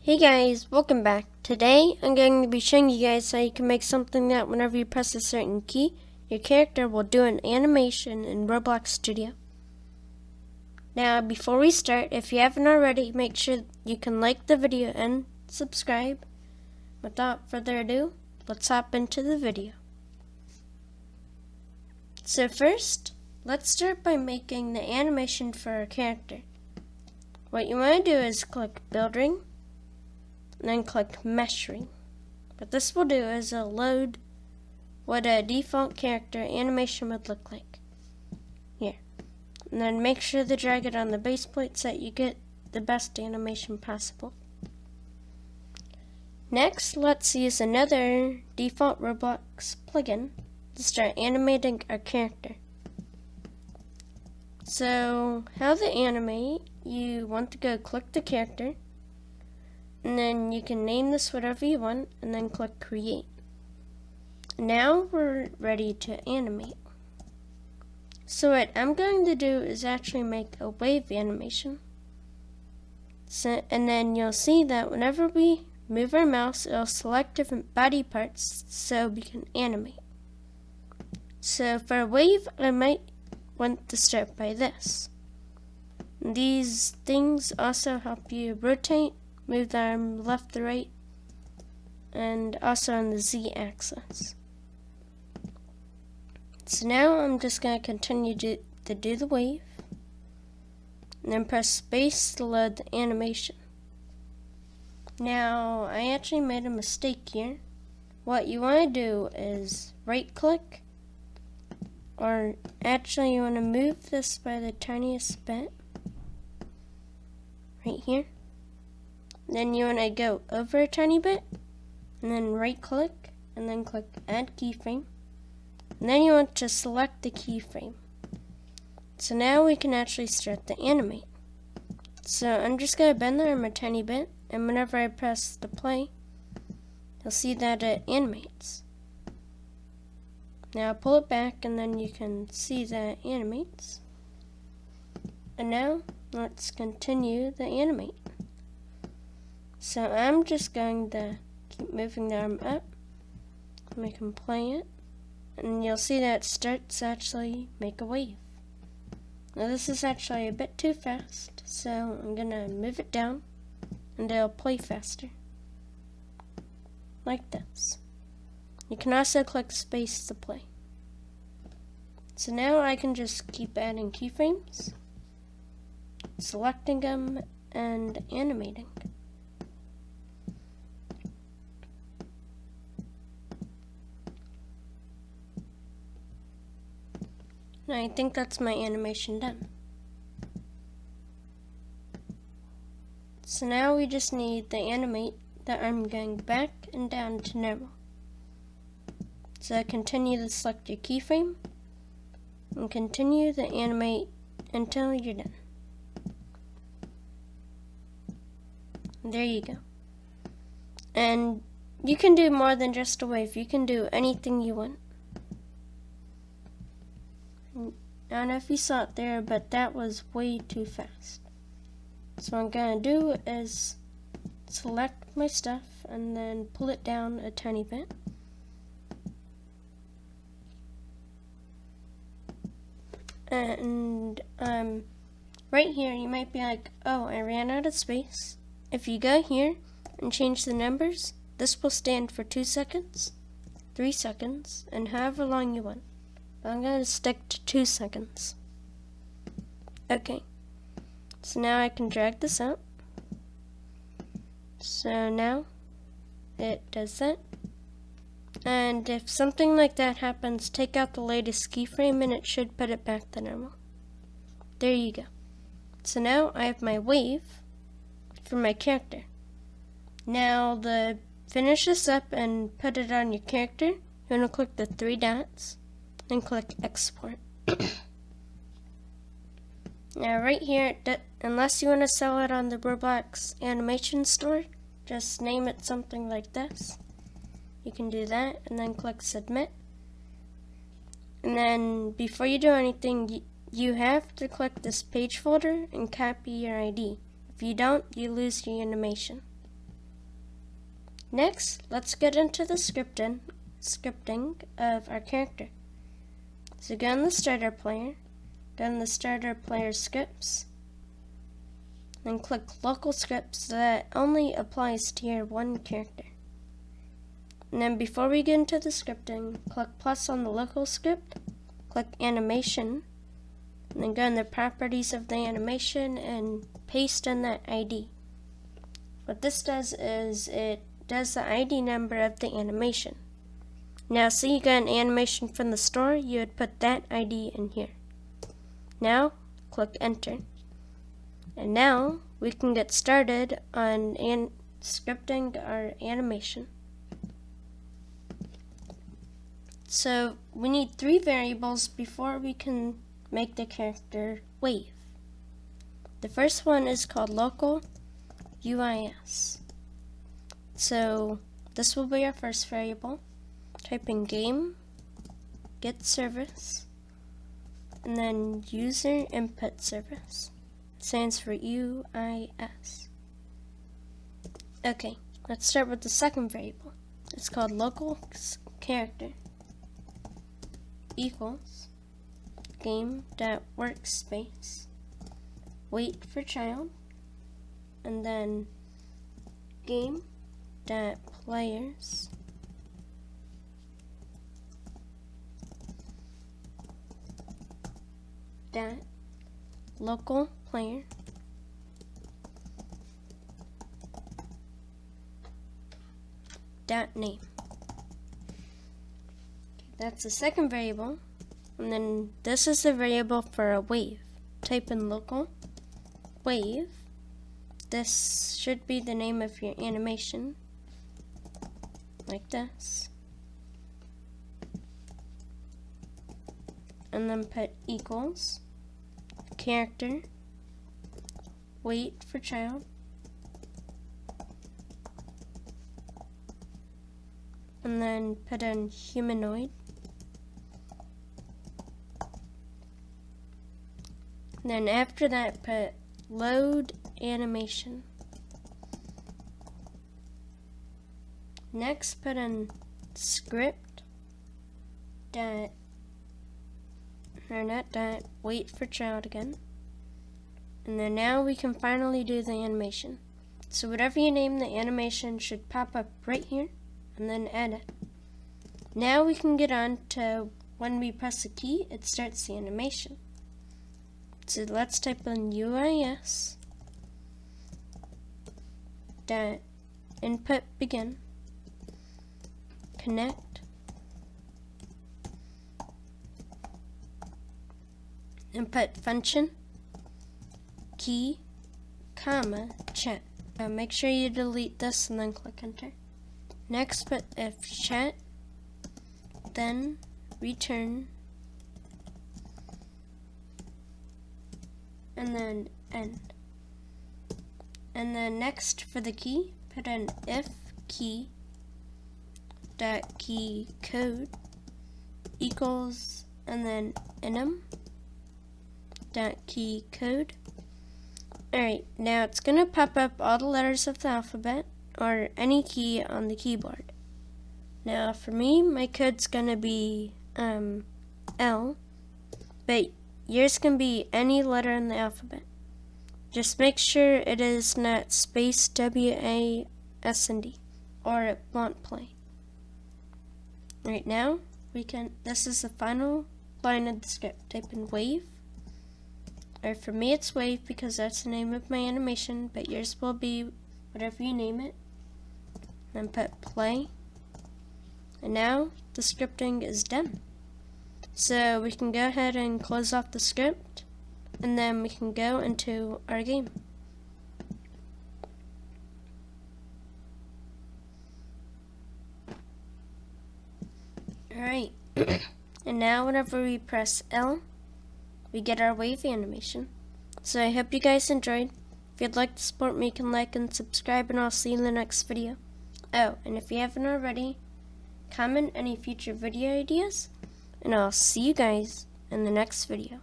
Hey guys, welcome back. Today I'm going to be showing you guys how you can make something that whenever you press a certain key, your character will do an animation in Roblox Studio. Now before we start, if you haven't already, make sure you can like the video and subscribe. Without further ado, let's hop into the video. So first, let's start by making the animation for our character. What you want to do is click Build Ring, and then click Mesh Ring. What this will do is it'll load what a default character animation would look like. Here. And then make sure to drag it on the base plate so that you get the best animation possible. Next, let's use another default Roblox plugin to start animating our character. So, how to animate, you want to go click the character, and then you can name this whatever you want, and then click Create. Now we're ready to animate. So what I'm going to do is actually make a wave animation. And then you'll see that whenever we move our mouse, it'll select different body parts so we can animate. So for a wave, I might want to start by this. These things also help you rotate, move the arm left to right, and also on the Z-axis. So now I'm just going to continue to do the wave, and then press space to load the animation. Now, I actually made a mistake here. What you want to do is right click, or actually you want to move this by the tiniest bit, right here. Then you want to go over a tiny bit, and then right click, and then click Add Keyframe. And then you want to select the keyframe. So now we can actually start to animate. So I'm just going to bend the arm a tiny bit, and whenever I press the play, you'll see that it animates. Now pull it back, and then you can see that it animates. And now let's continue the animate. So I'm just going to keep moving the arm up, and we can play it, and you'll see that it starts to actually make a wave. Now this is actually a bit too fast, so I'm going to move it down, and it'll play faster, like this. You can also click space to play. So now I can just keep adding keyframes, selecting them, and animating. Now I think that's my animation done. So now we just need to animate the arm going back and down to normal. So continue to select your keyframe and continue to animate until you're done. There you go. And you can do more than just a wave. You can do anything you want. I don't know if you saw it there, but that was way too fast. So what I'm going to do is select my stuff and then pull it down a tiny bit. And right here you might be like, oh, I ran out of space. If you go here and change the numbers, this will stand for 2 seconds, 3 seconds, and however long you want. I'm going to stick to 2 seconds. Okay, so now I can drag this out. So now it does that. And if something like that happens, take out the latest keyframe and it should put it back to normal. There you go. So now I have my wave for my character. Now to finish this up and put it on your character, you want to click the 3 dots. And click Export. Now right here, unless you want to sell it on the Roblox animation store, just name it something like this. You can do that, and then click Submit. And then before you do anything, you have to click this page folder and copy your ID. If you don't, you lose your animation. Next, let's get into the scripting of our character. So go in the starter player, go in the starter player scripts, and click local scripts that only applies to your one character. And then before we get into the scripting, click plus on the local script, click animation, and then go in the properties of the animation and paste in that ID. What this does is it does the ID number of the animation. Now see, you got an animation from the store, you would put that ID in here. Now click enter. And now we can get started on scripting our animation. So we need 3 variables before we can make the character wave. The first one is called local UIS. So this will be our first variable. Type in game, get service, and then user input service. It stands for UIS. Okay, let's start with the second variable. It's called local character equals game.workspace, wait for child, and then game.players dot local player dot name. That's the second variable, and then this is the variable for a wave. Type in local wave. This should be the name of your animation, like this, and then put equals character wait for child, and then put in humanoid, then after that put load animation. Next put in script dot, or not dot, wait for child again. And then now we can finally do the animation. So whatever you name the animation should pop up right here, and then add it. Now we can get on to when we press a key, it starts the animation. So let's type in UIS dot input begin, connect, and put function key comma chat. Now make sure you delete this and then click enter. Next put if chat, then return, and then end. And then next for the key, put in if key dot key code equals, and then enum dot key code. Alright, now it's gonna pop up all the letters of the alphabet or any key on the keyboard. Now for me, my code's gonna be L, but yours can be any letter in the alphabet. Just make sure it is not space WASD or it won't play. Right now, this is the final line of the script. Type in wave, or for me it's wave because that's the name of my animation, but yours will be whatever you name it. Then put play, and now the scripting is done. So we can go ahead and close off the script, and then we can go into our game. Alright, and now whenever we press L, we get our wave animation. So I hope you guys enjoyed. If you'd like to support me, you can like and subscribe, and I'll see you in the next video. Oh, and if you haven't already, comment any future video ideas, and I'll see you guys in the next video.